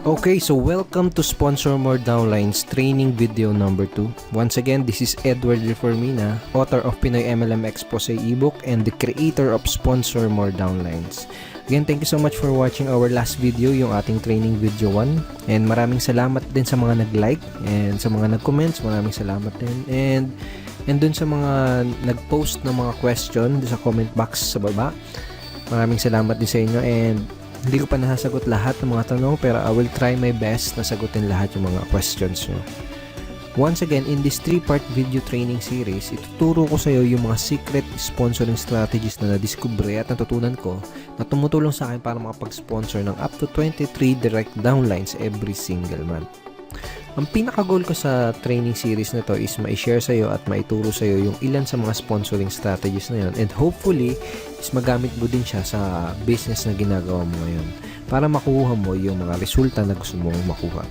Okay, so welcome to Sponsor More Downlines training video number 2. Once again, this is Edward Reformina, author of Pinoy MLM Expose ebook and the creator of Sponsor More Downlines. Again, thank you so much for watching our last video, yung ating training video 1. And maraming salamat din sa mga nag-like and sa mga nag-comments, maraming salamat din. And dun sa mga nag-post ng mga question sa comment box sa baba, maraming salamat din sa inyo. And hindi ko pa nasasagot lahat ng mga tanong, pero I will try my best na sagutin lahat yung mga questions nyo. Once again, in this 3-part video training series, ituturo ko sa iyo yung mga secret sponsoring strategies na nadiskubre at natutunan ko na tumutulong sa akin para makapag-sponsor ng up to 23 direct downlines every single month. Ang pinaka-goal ko sa training series na to is ma-share sa iyo at maituro sa iyo yung ilan sa mga sponsoring strategies na yun, and hopefully is magamit mo din siya sa business na ginagawa mo ngayon para makuha mo yung mga resulta na gusto mong makuha.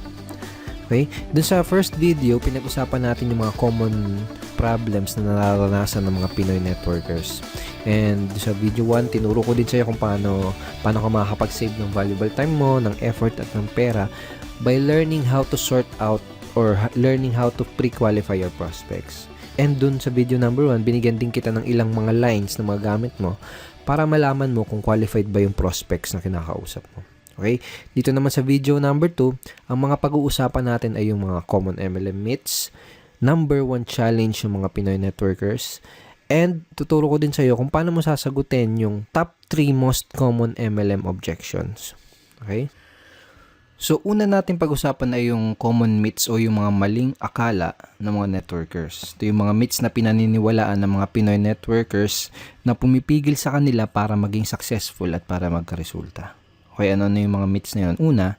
Okay? Dun sa first video, pinag-usapan natin yung mga common problems na nararanasan ng mga Pinoy networkers. And sa video 1, tinuro ko din sa iyo kung paano ka makakapag-save ng valuable time mo, ng effort at ng pera by learning how to sort out or learning how to pre-qualify your prospects. And dun sa video number 1, binigyan din kita ng ilang mga lines na magagamit mo para malaman mo kung qualified ba yung prospects na kinakausap mo. Okay? Dito naman sa video number 2, ang mga pag-uusapan natin ay yung mga common MLM myths, number 1 challenge yung mga Pinoy networkers, and tuturo ko din sa iyo kung paano mo sasagutin yung top 3 most common MLM objections. Okay? So, una natin pag-usapan ay yung common myths o yung mga maling akala ng mga networkers. Ito yung mga myths na pinaniniwalaan ng mga Pinoy networkers na pumipigil sa kanila para maging successful at para magkaresulta. Okay, ano na yung mga myths na yun? Una,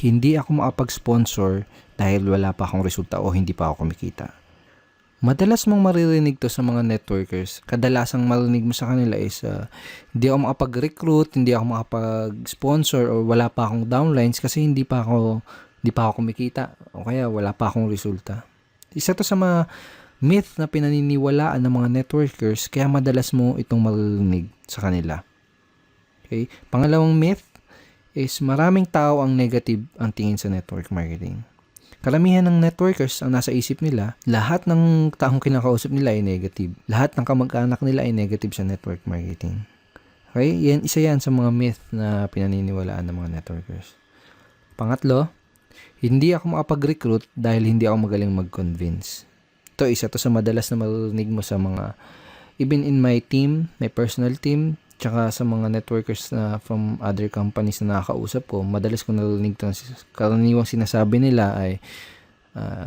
hindi ako makapag-sponsor dahil wala pa akong resulta o hindi pa ako kumikita. Madalas mong maririnig to sa mga networkers. Kadalasang marinig mo sa kanila is hindi ako makapag-recruit, hindi ako makapag-sponsor, o wala pa akong downlines kasi hindi pa ako kumikita o kaya wala pa akong resulta. Isa to sa mga myth na pinaniniwalaan ng mga networkers, kaya madalas mo itong maririnig sa kanila. Okay? Pangalawang myth is maraming tao ang negative ang tingin sa network marketing. Karamihan ng networkers ang nasa isip nila, lahat ng taong kinakausap nila ay negative. Lahat ng kamag-anak nila ay negative sa network marketing. Okay? Isa yan sa mga myth na pinaniniwalaan ng mga networkers. Pangatlo, hindi ako makapag-recruit dahil hindi ako magaling mag-convince. Isa to sa madalas na marinig mo sa mga, even in my team, my personal team, tsaka sa mga networkers na from other companies na nakakausap ko, madalas ko narinig ito. Karaniwang sinasabi nila ay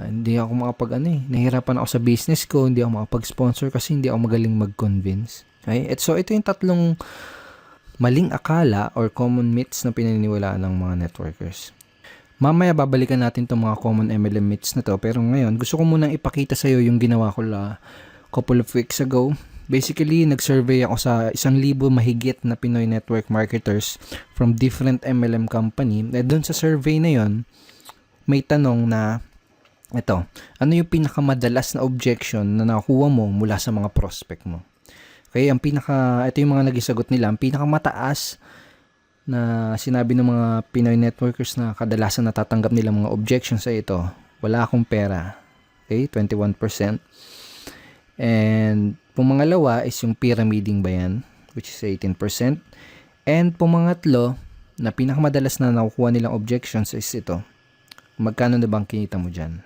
hindi ako nahihirapan ako sa business ko, hindi ako makapag-sponsor kasi hindi ako magaling mag-convince. Okay? So ito yung tatlong maling akala or common myths na pinaniniwalaan ng mga networkers. Mamaya babalikan natin itong mga common MLM myths na to, pero ngayon gusto ko munang ipakita sa iyo yung ginawa ko couple of weeks ago. Basically, nag-survey ako sa 1,000 mahigit na Pinoy network marketers from different MLM company. Doon sa survey na yon, may tanong na ito, ano yung pinakamadalas na objection na nakuha mo mula sa mga prospect mo? Okay, ito yung mga naging sagot nila. Ang pinakamataas na sinabi ng mga Pinoy networkers na kadalasan natatanggap nila mga objections sa ito, wala akong pera. Okay, 21%. And pumangalawa is yung pyramiding ba yan, which is 18%. And pumangatlo, na pinakamadalas na nakukuha nilang objections is ito. Magkano na bang kinita mo dyan?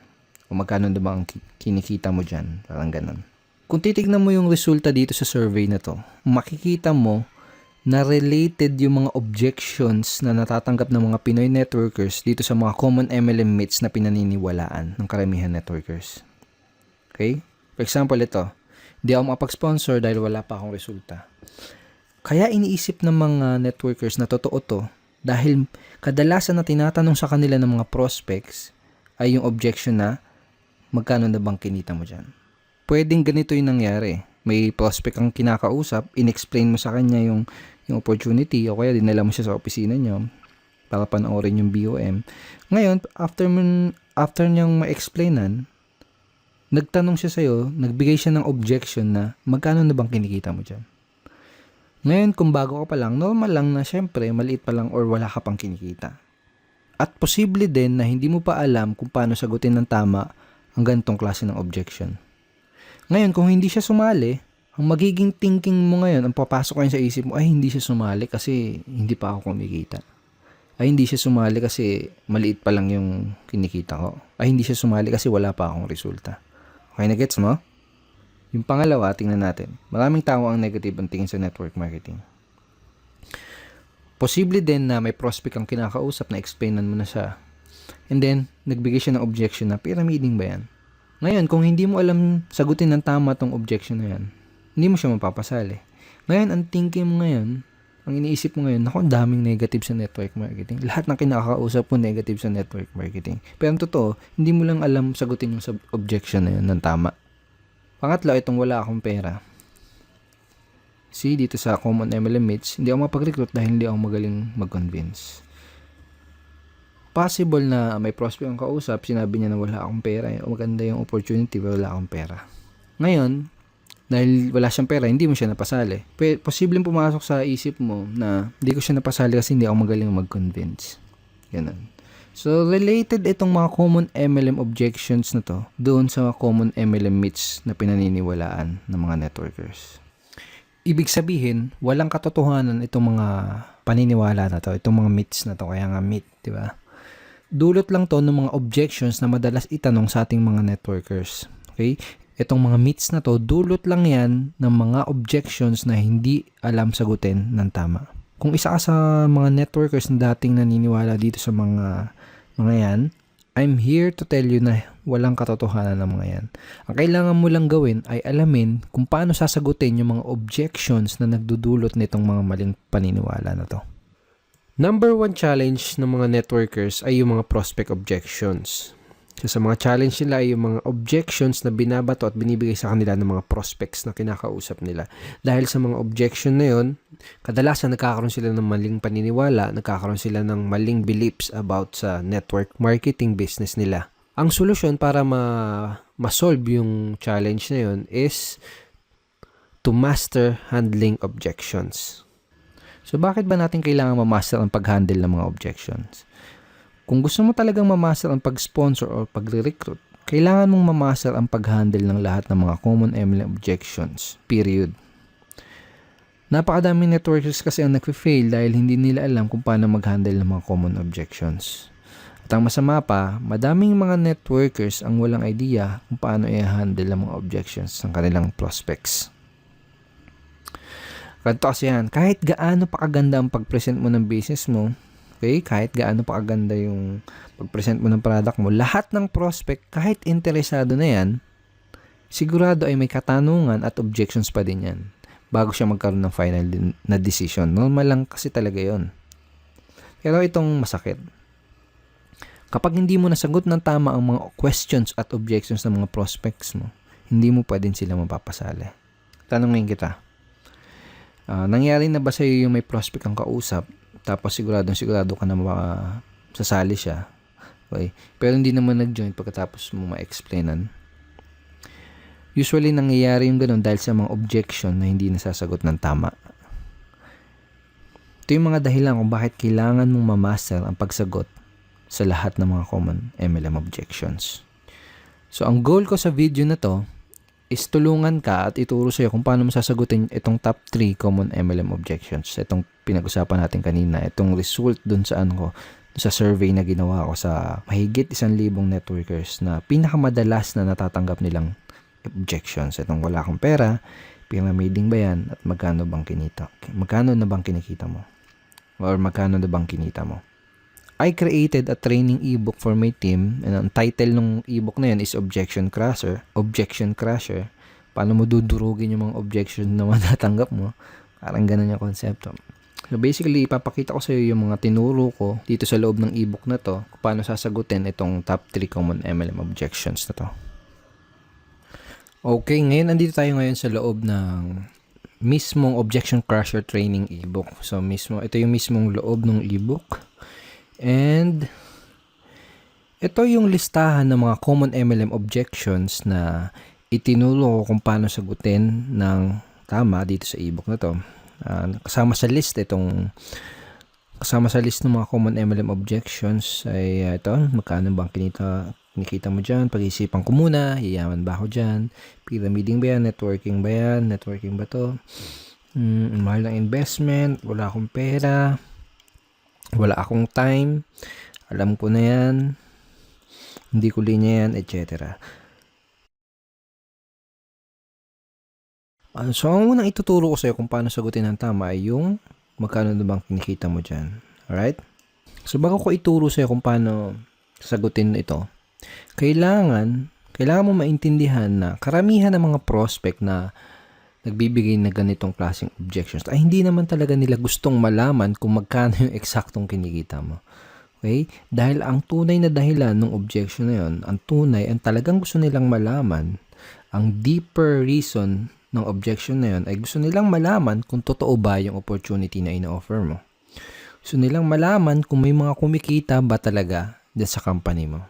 O magkano na bang kinikita mo dyan? Parang ganun. Kung titignan mo yung resulta dito sa survey na to, makikita mo na related yung mga objections na natatanggap ng mga Pinoy networkers dito sa mga common MLM myths na pinaniniwalaan ng karamihan networkers. Okay? For example, ito. Hindi ako makapag-sponsor dahil wala pa akong resulta. Kaya iniisip ng mga networkers na totoo to dahil kadalasan na tinatanong sa kanila ng mga prospects ay yung objection na magkano na bang kinita mo dyan. Pwedeng ganito yung nangyari. May prospect kang kinakausap, in-explain mo sa kanya yung opportunity o kaya dinala mo siya sa opisina niyo para panoorin yung BOM. Ngayon, after niyang ma-explainan, nagtanong siya sa'yo, nagbigay siya ng objection na magkano na bang kinikita mo dyan? Ngayon, kung bago ka pa lang, normal lang na syempre, maliit pa lang or wala ka pang kinikita. At posible din na hindi mo pa alam kung paano sagutin ng tama ang ganitong klase ng objection. Ngayon, kung hindi siya sumali, ang magiging thinking mo ngayon, ang papasok ngayon sa isip mo, ay hindi siya sumali kasi hindi pa ako kumikita. Ay hindi siya sumali kasi maliit pa lang yung kinikita ko. Ay hindi siya sumali kasi wala pa akong resulta. Okay na gets mo? Yung pangalawa, tingnan natin. Maraming tao ang negative ang tingin sa network marketing. Posible din na may prospect ang kinakausap na explainan mo na siya. And then, nagbigay siya ng objection na pyramiding ba yan? Ngayon, kung hindi mo alam sagutin ng tama tong objection na yan, hindi mo siya mapapasali. Ngayon, ang thinking mo ngayon, ang iniisip mo ngayon, naku, ang daming negative sa network marketing. Lahat ng kinakausap mo negative sa network marketing. Pero ang totoo, hindi mo lang alam sagutin yung objection na yun ng tama. Pangatlo, itong wala akong pera. See, dito sa Common MLM Meets, hindi ako mapag-recruit dahil hindi ako magaling mag-convince. Possible na may prospect ang kausap, sinabi niya na wala akong pera, maganda yung opportunity, wala akong pera. Ngayon, dahil wala siyang pera, hindi mo siya napasali. Posibleng pumasok sa isip mo na hindi ko siya napasali kasi hindi ako magaling mag-convince. Ganun. So, related itong mga common MLM objections na to doon sa common MLM myths na pinaniniwalaan ng mga networkers. Ibig sabihin, walang katotohanan itong mga paniniwala na to, itong mga myths na to, kaya nga myth, di ba? Dulot lang to ng mga objections na madalas itanong sa ating mga networkers. Okay? Itong mga myths na to, dulot lang yan ng mga objections na hindi alam sagutin ng tama. Kung isa ka sa mga networkers na dating naniniwala dito sa mga yan, I'm here to tell you na walang katotohanan ng mga yan. Ang kailangan mo lang gawin ay alamin kung paano sasagutin yung mga objections na nagdudulot nitong mga maling paniniwala na to. Number 1 challenge ng mga networkers ay yung mga prospect objections. So, sa mga challenge nila ay yung mga objections na binabato at binibigay sa kanila ng mga prospects na kinakausap nila. Dahil sa mga objection na yun, kadalasan nagkakaroon sila ng maling paniniwala, nagkakaroon sila ng maling beliefs about sa network marketing business nila. Ang solusyon para ma-solve yung challenge na yun is to master handling objections. So, bakit ba natin kailangan ma-master ang pag-handle ng mga objections? Kung gusto mo talagang ma-master ang pag-sponsor o pag-recruit, kailangan mong ma-master ang pag-handle ng lahat ng mga common MLM objections. Period. Napakadaming networkers kasi ang nagfe-fail dahil hindi nila alam kung paano mag-handle ng mga common objections. At ang masama pa, madaming mga networkers ang walang idea kung paano i-handle ang mga objections ng kanilang prospects. Ganito kasi yan, kahit gaano pa kaganda ang pag-present mo ng business mo, okay, kahit gaano pa kaganda yung pag-present mo ng product mo, lahat ng prospect, kahit interesado na yan, sigurado ay may katanungan at objections pa din yan bago siya magkaroon ng final na decision. Normal lang kasi talaga yon. Pero itong masakit. Kapag hindi mo nasagot ng tama ang mga questions at objections ng mga prospects mo, hindi mo pa din sila mapapasali. Tanongin kita, nangyari na ba sa iyo yung may prospect ang kausap, tapos sigurado ka na sasali siya, okay, pero hindi naman nag-join pagkatapos mo ma-explainan? Usually nangyayari yung ganun dahil sa mga objection na hindi nasasagot ng tama. Ito yung mga dahilan kung bakit kailangan mong ma-master ang pagsagot sa lahat ng mga common MLM objections. So ang goal ko sa video na to is tulungan ka at ituro sa iyo kung paano mo sasagutin itong top 3 common MLM objections. Itong pinag-usapan natin kanina, itong result dun sa sa survey na ginawa ko sa mahigit 1,000 networkers na pinakamadalas na natatanggap nilang objections. Itong wala akong pera, pyramiding ba yan, at magkano bang kinita? Magkano na bang kinikita mo? Or magkano na bang kinita mo? I created a training ebook for my team, and ang title ng ebook na yan is Objection Crusher. Objection Crusher. Paano mo dudurugin yung mga objection na matatanggap mo? Parang ganun yung konsepto. So basically, ipapakita ko sa iyo yung mga tinuro ko dito sa loob ng ebook na to kung paano sasagutin itong top 3 common MLM objections na to. Okay, ngayon andito tayo ngayon sa loob ng mismong Objection Crusher training ebook. So ito yung mismong loob ng ebook. And ito yung listahan ng mga common MLM objections na itinuro ko kung paano sagutin ng tama dito sa ebook na to. Kasama sa list itong Kasama sa list ng mga common MLM objections ay ito, magkano bang kinikita mo dyan? Pag-isipan ko muna, yayaman ba ako dyan? Pyramiding ba yan? Networking ba yan? Networking ba to? Mahal ng investment, wala akong pera, wala akong time, alam ko na yan, hindi ko linya yan, etc. So, ang unang ituturo ko sa'yo kung paano sagutin ng tama ay yung magkano na bang kinikita mo dyan. Alright? So, bago ko ituro sa'yo kung paano sagutin ito, kailangan mo maintindihan na karamihan ng mga prospect na nagbibigay na ganitong klaseng objections ay hindi naman talaga nila gustong malaman kung magkano yung eksaktong kinikita mo. Okay? Dahil ang tunay na dahilan ng objection na yun, ang talagang gusto nilang malaman, ang deeper reason ng objection na yun ay gusto nilang malaman kung totoo ba yung opportunity na ina-offer mo. Gusto nilang malaman kung may mga kumikita ba talaga dyan sa company mo.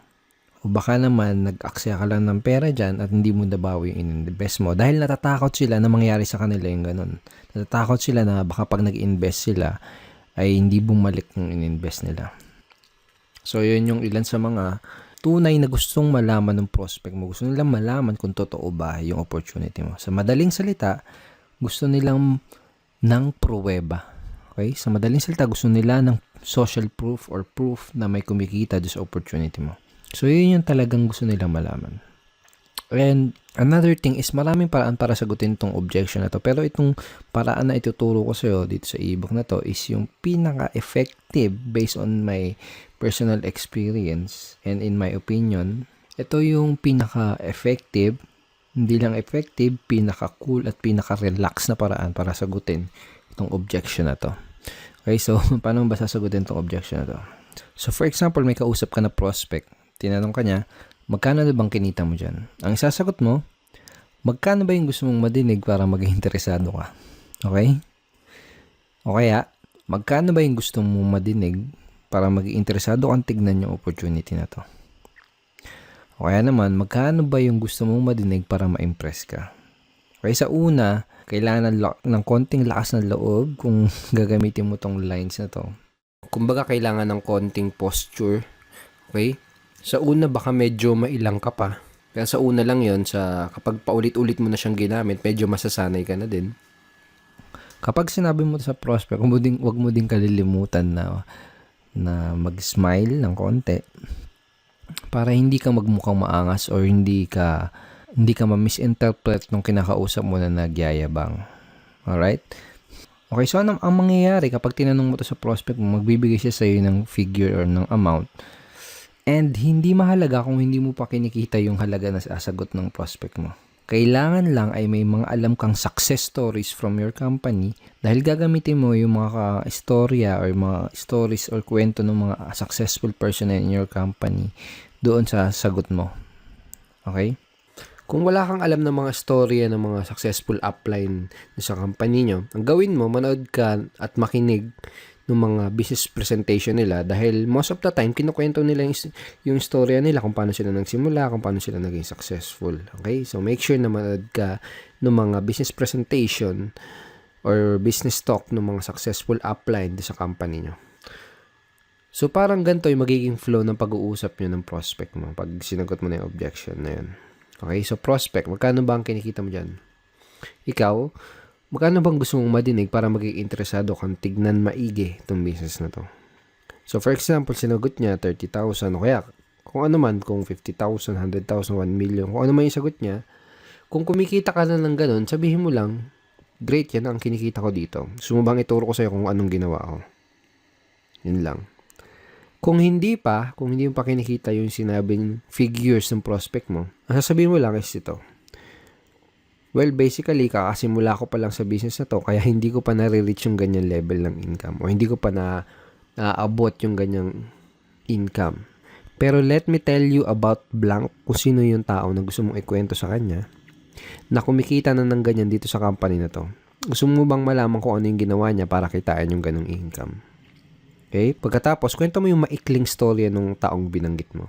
O baka naman nag-aksaya ka lang ng pera dyan at hindi mo nabawi yung in-invest mo dahil natatakot sila na mangyari sa kanila yung ganun. Natatakot sila na baka pag nag-invest sila ay hindi bumalik yung in-invest nila. So yun yung ilan sa mga tunay na gustong malaman ng prospect mo. Gusto nilang malaman kung totoo ba yung opportunity mo. Sa madaling salita, gusto nilang ng pruweba. Okay? Sa madaling salita, gusto nila ng social proof or proof na may kumikita doon sa opportunity mo. So, yun yung talagang gusto nilang malaman. And another thing is maraming paraan para sagutin itong objection na to. Pero itong paraan na ituturo ko sa'yo dito sa ebook na to is yung pinaka-effective based on my personal experience and in my opinion. Ito yung pinaka-effective, hindi lang effective, pinaka-cool at pinaka-relax na paraan para sagutin itong objection na to. Okay, so paano ba sasagutin itong objection na to? So for example, may kausap ka na prospect. Tinanong ka niya, magkano na bang kinita mo dyan? Ang isasagot mo, magkano ba yung gusto mong madinig para maging interesado ka? Okay? O kaya, magkano ba yung gusto mong madinig para maging interesado kang tignan yung opportunity na to? O kaya naman, magkano ba yung gusto mong madinig para ma-impress ka? Okay, sa una, kailangan ng konting lakas ng loob kung gagamitin mo tong lines na to. Kumbaga, kailangan ng konting posture. Okay? Sa una, baka medyo mailang ka pa. Kaya sa una lang yon, kapag paulit-ulit mo na siyang ginamit, medyo masasanay ka na din. Kapag sinabi mo sa prospect, wag mo din kalilimutan na mag-smile ng konti para hindi ka magmukhang maangas or hindi ka ma-misinterpret nung kinakausap mo na nagyayabang. Alright? Okay, so ang mangyayari kapag tinanong mo to sa prospect mo, magbibigay siya sa iyo ng figure or ng amount. And hindi mahalaga kung hindi mo pa kinikita yung halaga na sasagot ng prospect mo. Kailangan lang ay may mga alam kang success stories from your company dahil gagamitin mo yung mga istorya or mga stories or kwento ng mga successful person in your company doon sa sagot mo. Okay? Kung wala kang alam ng mga storya ng mga successful upline sa company nyo, ang gawin mo, manood ka at makinig ng mga business presentation nila dahil most of the time, kinukwento nila yung storya nila kung paano sila nagsimula, kung paano sila naging successful. Okay? So, make sure na manood ka ng mga business presentation or business talk ng mga successful upline sa company nyo. So, parang ganito yung magiging flow ng pag-uusap nyo ng prospect mo pag sinagot mo na yung objection na yun. Okay? So, prospect, magkano ba ang kinikita mo dyan? Ikaw, magkano bang gusto mong madinig para maging interesado kang tignan maigi itong business na to? So, for example, sinagot niya 30,000 o kaya kung ano man, kung 50,000, 100,000, 1 million, kung ano man yung sagot niya, kung kumikita ka na ng ganun, sabihin mo lang, great, yan ang kinikita ko dito. Gusto mo bang ituro ko sa'yo kung anong ginawa ko? Yun lang. Kung hindi mo pa kinikita yung sinabing figures ng prospect mo, ang sasabihin mo lang is ito. Well, basically, kakasimula ko pa lang sa business na to, kaya hindi ko pa nare-reach yung ganyan level ng income o hindi ko pa naabot yung ganyang income. Pero let me tell you about blank kung sino yung tao na gusto mong ikwento sa kanya na kumikita na ng ganyan dito sa company na to. Gusto mo bang malaman kung ano yung ginawa niya para kitain yung ganong income? Okay? Pagkatapos, kwento mo yung maikling storya ng taong binanggit mo.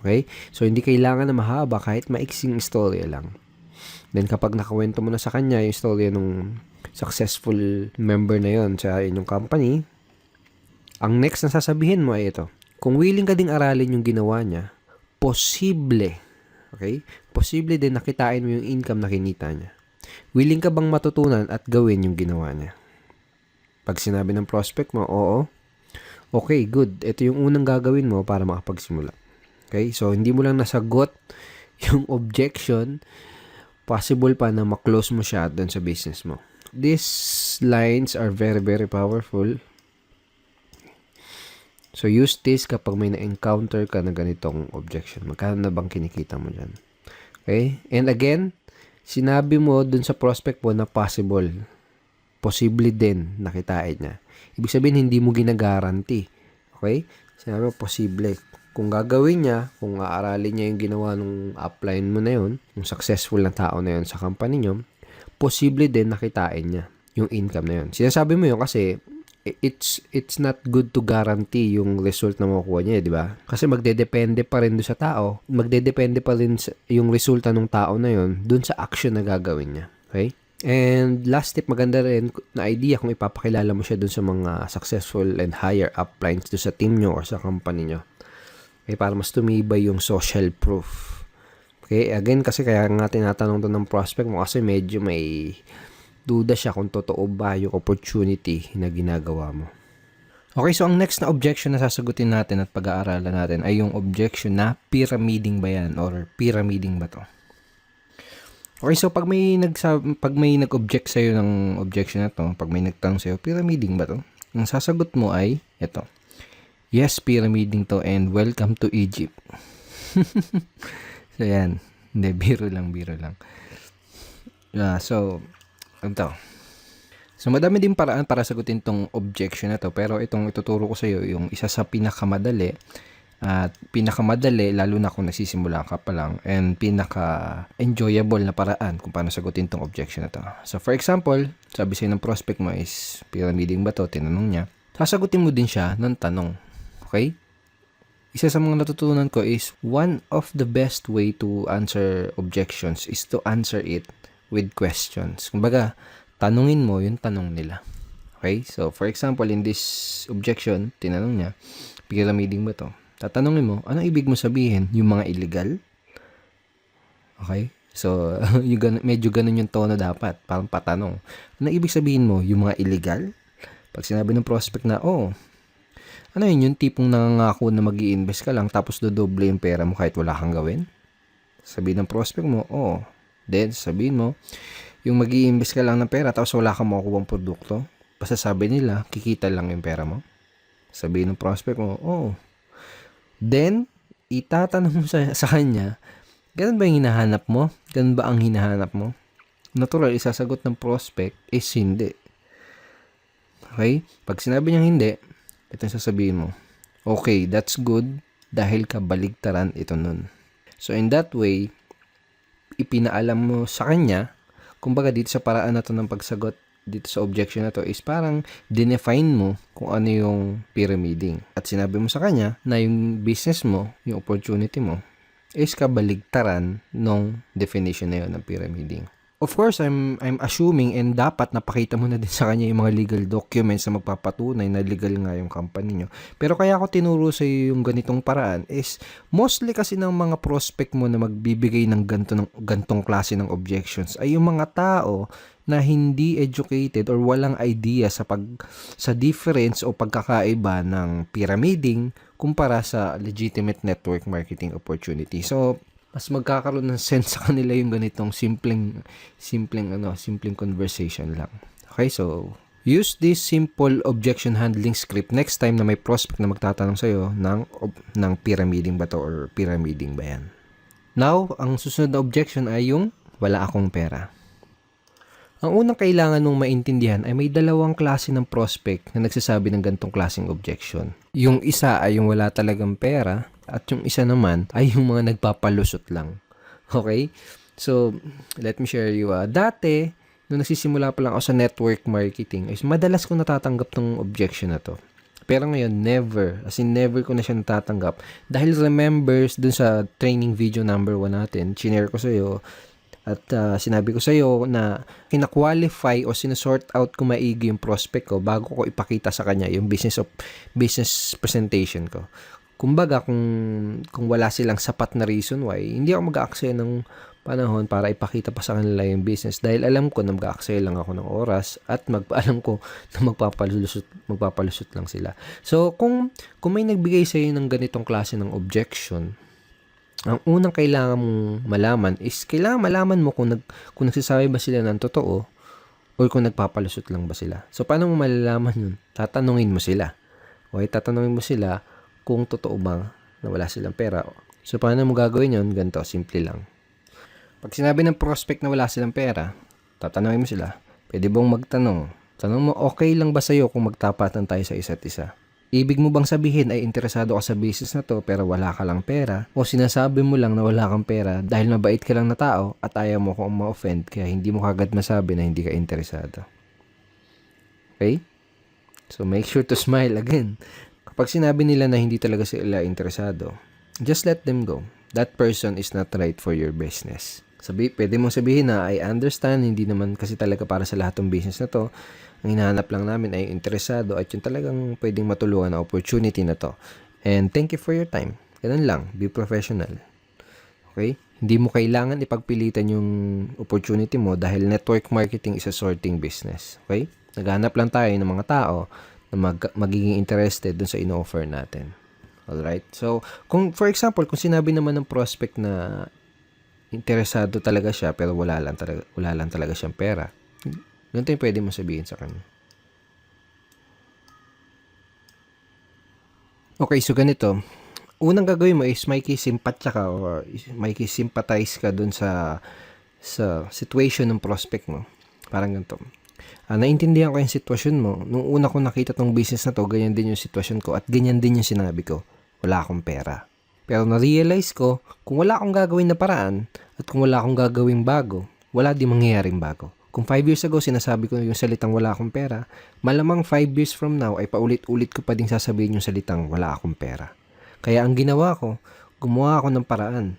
Okay? So, hindi kailangan na mahaba kahit maiksing storya lang. Then, kapag nakawento mo na sa kanya yung storya ng successful member na yon sa inyong company, Ang next na sasabihin mo ay ito. Kung willing ka ding aralin yung ginawa niya, posible, okay? Posible din nakitain mo yung income na kinita niya. Willing ka bang matutunan at gawin yung ginawa niya? Pag sinabi ng prospect mo, oo. Okay, good. Ito yung unang gagawin mo para makapagsimula. Okay? So, hindi mo lang nasagot yung objection, possible pa na maklose mo siya doon sa business mo. These lines are very, very powerful. So, use this kapag may na-encounter ka na ganitong objection. Magkano na bang kinikita mo dyan? Okay? And again, sinabi mo dun sa prospect mo na possible. Posible din nakitain niya. Ibig sabihin, hindi mo ginagaranti. Okay? Sinabi mo, posible. Kung gagawin niya, kung aaralin niya yung ginawa ng upline mo na yun, yung successful na tao na yun sa company nyo, posible din nakitain niya yung income na yun. Sinasabi mo yun kasi it's not good to guarantee yung result na makukuha niya, di ba? Kasi magdedepende pa rin doon sa tao. Magdedepende pa rin yung resulta ng tao na yun doon sa action na gagawin niya. Okay? And last tip, maganda rin na idea kung ipapakilala mo siya doon sa mga successful and higher uplines doon sa team nyo or sa company nyo. Okay? Para mas tumibay yung social proof. Okay? Again, kasi kaya nga tinatanong to ng prospect mo kasi medyo may duda siya kung totoo ba yung opportunity na ginagawa mo. Okay, so ang next na objection na sasagutin natin at pag-aaralan natin ay yung objection na pyramiding ba yan or pyramiding ba to? Okay, so pag may nag-object sa'yo ng objection na to, pag may nagtanong sa'yo, pyramiding ba to? Ang sasagot mo ay ito. Yes, pyramiding to and welcome to Egypt. So yan. Hindi, biro lang. So, madami din paraan para sagutin tong objection na to. Pero itong ituturo ko sa iyo, yung isa sa pinakamadali, lalo na kung nagsisimula ka pa lang, and pinaka-enjoyable na paraan kung paano sagutin tong objection na to. So, for example, sabi sa'yo ng prospect mo is, pyramiding ba to? Tinanong niya. Sasagutin mo din siya ng tanong. Okay? Isa sa mga natutunan ko is, one of the best way to answer objections is to answer it with questions. Kumbaga, tanungin mo yung tanong nila. Okay? So, for example, in this objection, tinanong niya, pyramiding ba to? Tatanungin mo, anong ibig mo sabihin? Yung mga illegal? Okay? So, medyo ganun yung tono dapat. Parang patanong. Anong ibig sabihin mo? Yung mga illegal? Pag sinabi ng prospect na, ano yun? Yung tipong nangangako na mag-i-invest ka lang tapos dodoble yung pera mo kahit wala kang gawin? Sabihin ng prospect mo, Then, sabihin mo, yung mag-i-invest ka lang ng pera tapos wala kang makukuha ng produkto. Basta sabi nila, kikita lang yung pera mo. Sabihin ng prospect mo, Then, itatanong mo sa kanya, ganun ba yung hinahanap mo? Ganun ba ang hinahanap mo? Natural, isasagot ng prospect is hindi. Okay? Pag sinabi niyang hindi, ito yung sasabihin mo. Okay, that's good dahil kabaligtaran ito nun. So, in that way, ipinaalam mo sa kanya, kumbaga dito sa paraan na to ng pagsagot dito sa objection na to is parang dinefine mo kung ano yung pyramiding. At sinabi mo sa kanya na yung business mo, yung opportunity mo, is kabaligtaran nung definition na yun ng pyramiding. Of course, I'm assuming and dapat napakita mo na din sa kanya yung mga legal documents na magpapatunay na legal nga yung company nyo. Pero kaya ako tinuro sa iyo yung ganitong paraan is mostly kasi ng mga prospect mo na magbibigay ng gantong klase ng objections ay yung mga tao na hindi educated or walang idea sa difference o pagkakaiba ng pyramiding kumpara sa legitimate network marketing opportunity. So, mas magkakaroon ng sense sa kanila yung ganitong simpleng conversation lang. Okay, so use this simple objection handling script next time na may prospect na magtatanong sa'yo ng pyramiding ba to or pyramiding ba yan. Now, ang susunod na objection ay yung wala akong pera. Ang unang kailangan mong maintindihan ay may dalawang klase ng prospect na nagsasabi ng gantong klaseng objection. Yung isa ay yung wala talagang pera at yung isa naman ay yung mga nagpapalusot lang. Okay? So, let me share you. Dati, nung nagsisimula pa lang ako sa network marketing, is madalas ko natatanggap tong objection na to. Pero ngayon, never. As in, never ko na siya natatanggap. Dahil remembers dun sa training video number 1 natin, chinare ko sa'yo, At sinabi ko sa'yo na kina-qualify o sinusort out ko maigi yung prospect ko bago ko ipakita sa kanya yung business presentation ko. Kumbaga, kung wala silang sapat na reason why, hindi ako mag-aaksaya ng panahon para ipakita pa sa kanila yung business dahil alam ko na mag-aaksaya lang ako ng oras at alam ko na magpapalusot lang sila. So, kung may nagbigay sa'yo ng ganitong klase ng objection, ang unang kailangan mong malaman is kailangan malaman mo kung nagsasabi ba sila ng totoo o kung nagpapalusot lang ba sila. So, paano mo malalaman yun? Tatanungin mo sila. Okay, tatanungin mo sila kung totoo ba na wala silang pera. So, paano mo gagawin yun? Ganito, simple lang. Pag sinabi ng prospect na wala silang pera, tatanungin mo sila, pwede bang magtanong? Tanong mo, okay lang ba sa'yo kung magtapatan tayo sa isa't isa? Ibig mo bang sabihin ay interesado ka sa business na to pero wala ka lang pera? O sinasabi mo lang na wala kang pera dahil mabait ka lang na tao at ayaw mo kong ma-offend kaya hindi mo kagad masabi na hindi ka interesado? Okay? So make sure to smile again. Kapag sinabi nila na hindi talaga sila interesado, just let them go. That person is not right for your business. Pwede mong sabihin na I understand, hindi naman kasi talaga para sa lahat ng business na to. Ang hinahanap lang namin ay interesado at yung talagang pwedeng matulungan na opportunity na to. And thank you for your time. Ganun lang, be professional. Okay? Hindi mo kailangan ipagpilitan yung opportunity mo dahil network marketing is a sorting business. Okay? Naghanap lang tayo ng mga tao na magiging interested dun sa ino-offer natin. Alright? So, for example, kung sinabi naman ng prospect na interesado talaga siya pero wala lang talaga siyang pera, ganito yung pwede mo sabihin sa kanya. Okay, so ganito. Unang gagawin mo is makikisimpatya ka or makikisimpatize ka dun sa situation ng prospect mo. Parang ganito. Naintindihan ko yung sitwasyon mo. Nung una ko nakita tong business na to, ganyan din yung sitwasyon ko at ganyan din yung sinabi ko. Wala akong pera. Pero na-realize ko, kung wala akong gagawin na paraan at kung wala akong gagawing bago, wala din mangyayaring bago. Kung 5 years ago sinasabi ko yung salitang wala akong pera, malamang 5 years from now ay paulit-ulit ko pa din sasabihin yung salitang wala akong pera. Kaya ang ginawa ko, gumawa ako ng paraan.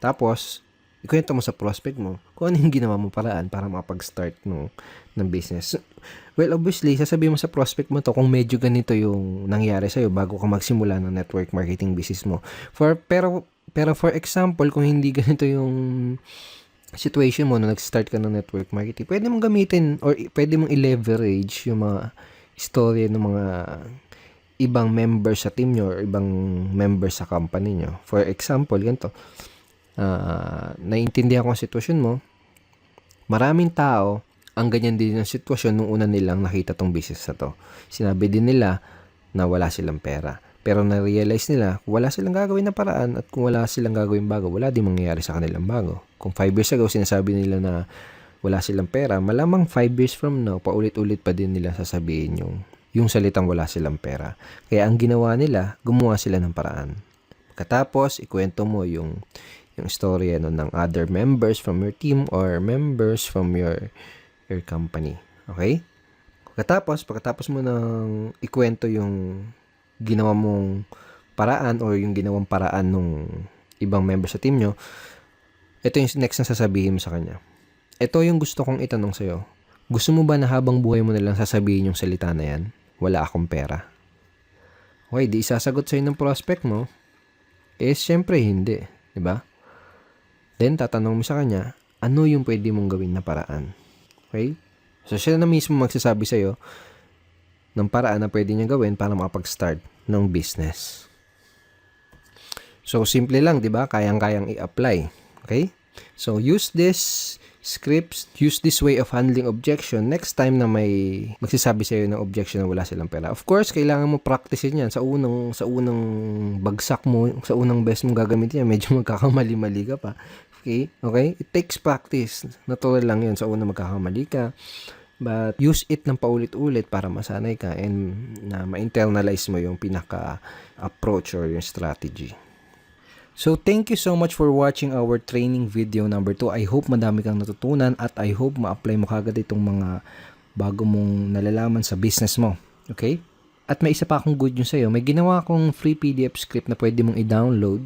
Tapos, ikwento mo sa prospect mo kung ano yung ginawa mo paraan para makapag-start ng business. Well, obviously, sasabihin mo sa prospect mo to kung medyo ganito yung nangyari sa'yo bago ka magsimula ng network marketing business mo. Pero for example, kung hindi ganito yung situation mo na nag-start ka ng network marketing, pwede mong gamitin or pwede mong i-leverage yung mga istorya ng mga ibang members sa team nyo or ibang members sa company nyo. For example, ganito. Naiintindihan ko ang sitwasyon mo. Maraming tao ang ganyan din ang sitwasyon nung una nilang nakita tong business na to. Sinabi din nila na wala silang pera. Pero na-realize nila, kung wala silang gagawin na paraan at kung wala silang gagawin bago, wala din mangyayari sa kanilang bago. Kung 5 years ago, sinasabi nila na wala silang pera, malamang 5 years from now, paulit-ulit pa din nila sasabihin yung salitang wala silang pera. Kaya ang ginawa nila, gumawa sila ng paraan. Pagkatapos, ikwento mo yung storya ng other members from your team or members from your company. Okay? Pagkatapos mo nang ikwento yung ginawa mong paraan or yung ginawang paraan ng ibang member sa team nyo, ito yung next na sasabihin mo sa kanya. Ito yung gusto kong itanong sa'yo. Gusto mo ba na habang buhay mo nalang sasabihin yung salita na yan? Wala akong pera. Okay, di isasagot sa'yo ng prospect mo. Syempre hindi. Diba? Then, tatanong mo sa kanya, ano yung pwede mong gawin na paraan? Okay? So, siya na mismo magsasabi sa'yo ng paraan na pwede niya gawin para makapag-start ng business. So, simple lang, di ba? Kayang-kayang i-apply. Okay? So, use this scripts, use this way of handling objection next time na may magsasabi sa'yo ng objection na wala silang pera. Of course, kailangan mo practicein yan. Sa unang bagsak mo, sa unang best mong gagamitin yan, medyo magkakamali-mali ka pa. Okay? It takes practice. Natural lang yun. Sa una magkakamali ka. But use it ng paulit-ulit para masanay ka and na ma-internalize mo yung pinaka-approach or yung strategy. So, thank you so much for watching our training video number 2. I hope madami kang natutunan at I hope ma-apply mo kagad itong mga bago mong nalalaman sa business mo. Okay? At may isa pa akong good news sa'yo. May ginawa akong free PDF script na pwede mong i-download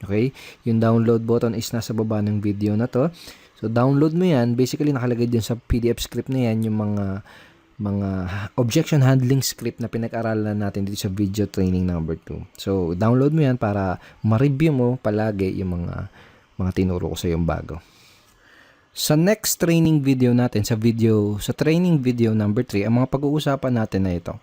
Okay? Yung download button is nasa baba ng video na to. So, download mo yan. Basically, nakalagay din sa PDF script na yan yung mga objection handling script na pinag-aralan natin dito sa video training number 2. So, download mo yan para ma-review mo palagi yung mga tinuro ko sa yung bago. Sa next training video natin, sa training video number 3, ang mga pag-uusapan natin na ito.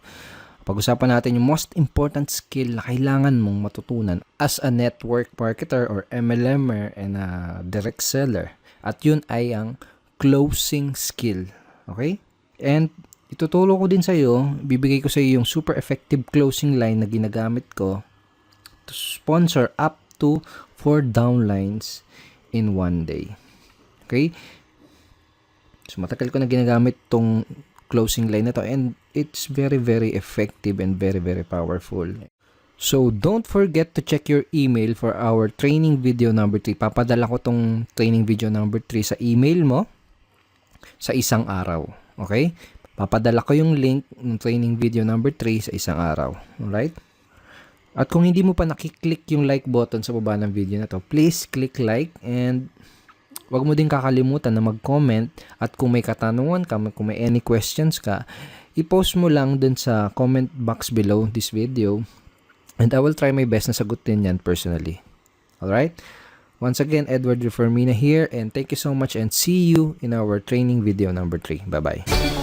Pag-usapan natin yung most important skill na kailangan mong matutunan as a network marketer or MLMer and a direct seller. At yun ay ang closing skill. Okay? And ituturo ko din sa iyo, bibigay ko sa iyo yung super effective closing line na ginagamit ko to sponsor up to 4 downlines in one day. Okay? So, matagal ko na ginagamit tong closing line na to and it's very, very effective and very, very powerful. So, don't forget to check your email for our training video number 3. Papadala ko tong training video number 3 sa email mo sa isang araw. Okay? Papadala ko yung link ng training video number 3 sa isang araw. Alright? At kung hindi mo pa nakiklik yung like button sa baba ng video na to, please click like and wag mo din kakalimutan na mag-comment at kung may katanungan ka, kung may any questions ka, i-post mo lang dun sa comment box below this video and I will try my best na sagutin yan personally. Alright? Once again, Edward Reformina here and thank you so much and see you in our training video number 3. Bye-bye.